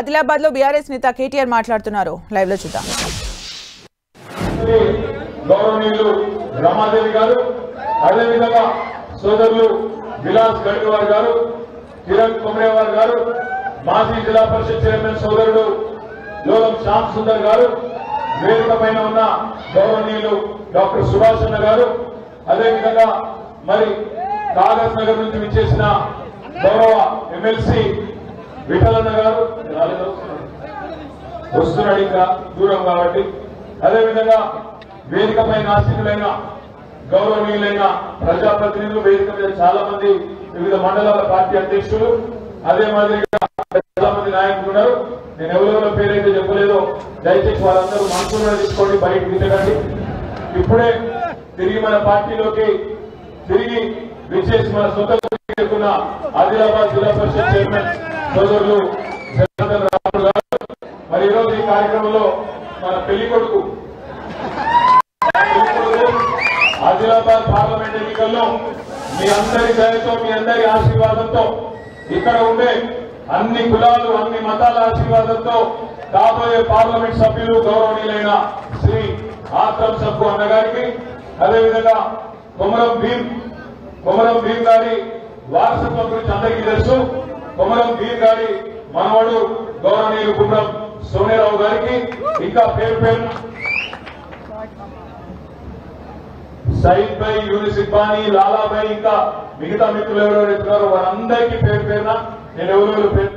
ఆదిలాబాద్ లో బీఆర్ఎస్ నేత కేటీఆర్ మాట్లాడుతున్నారు. లైవ్ లో చూద్దాం. గౌరవనీయులు రమాదేవి గారు, అదే విధంగా సోదరులు విలాస్ గడ్వార్ గారు, కిరణ్ కుమ్రేవార్ గారు, మాజీ జిల్లా పరిషత్ చైర్మన్ సోదరుడు లోలం శ్యామ్ సుందర్ గారు, వేదిక పైన ఉన్న గౌరవనీయులు డాక్టర్ సుభాష్ అన్న గారు, అదే విధంగా మరి కాగజ్ నగర్ నుంచి విచ్చేసిన గౌరవ ఎమ్మెల్సీ విఠలన్న గారు వస్తున్నాడు, ఇంకా దూరం కాబట్టి, అదేవిధంగా వేదిక పైన ఆసీనులైన గౌరవనీయులైన ప్రజాప్రతినిధులు, వేదిక మీద చాలా మంది వివిధ మండలాల పార్టీ అధ్యక్షులు, అదే మాదిరిగా చాలా మంది నాయకులు ఉన్నారు. నేను ఎవరెవరో పేరైతే చెప్పలేదో దయచేసి వాళ్ళందరూ మనసులో తీసుకోండి, బయటకు తిరగండి. ఇప్పుడే తిరిగి మన పార్టీలోకి తిరిగి విచ్చేసి మన సొంత ఆదిలాబాద్ జిల్లా పరిషత్ చైర్మన్ సోదరులు జనార్దన్ రావు గారు. మరి ఈరోజు ఈ కార్యక్రమంలో మన పెళ్లి కొడుకు ఆదిలాబాద్ పార్లమెంట్ ఎన్నికల్లో మీ అందరి దయతో, మీ అందరి ఆశీర్వాదంతో, ఇక్కడ ఉండే అన్ని కులాలు అన్ని మతాల ఆశీర్వాదంతో కాబోయే పార్లమెంట్ సభ్యులు గౌరవనీయులైన శ్రీ ఆత్రం సబ్బు అన్న గారికి, అదేవిధంగా కొమరం భీం గారి వారసత్వం గురించి అందరికీ తెలుసు. కొమరం భీం గారి మనవడు గౌరవనీయులు గుండ్రం సోనేరావు గారికి, ఇంకా పేరు పేరు సయీద్ భాయ్, యూనిస్ ఇక్బానీ, లాలాభాయ్, ఇంకా మిగతా మిత్రులు ఎవరెవరు ఎత్తున్నారో వారందరికీ పేరు పేరున నేను ఎవరెవరు పేరు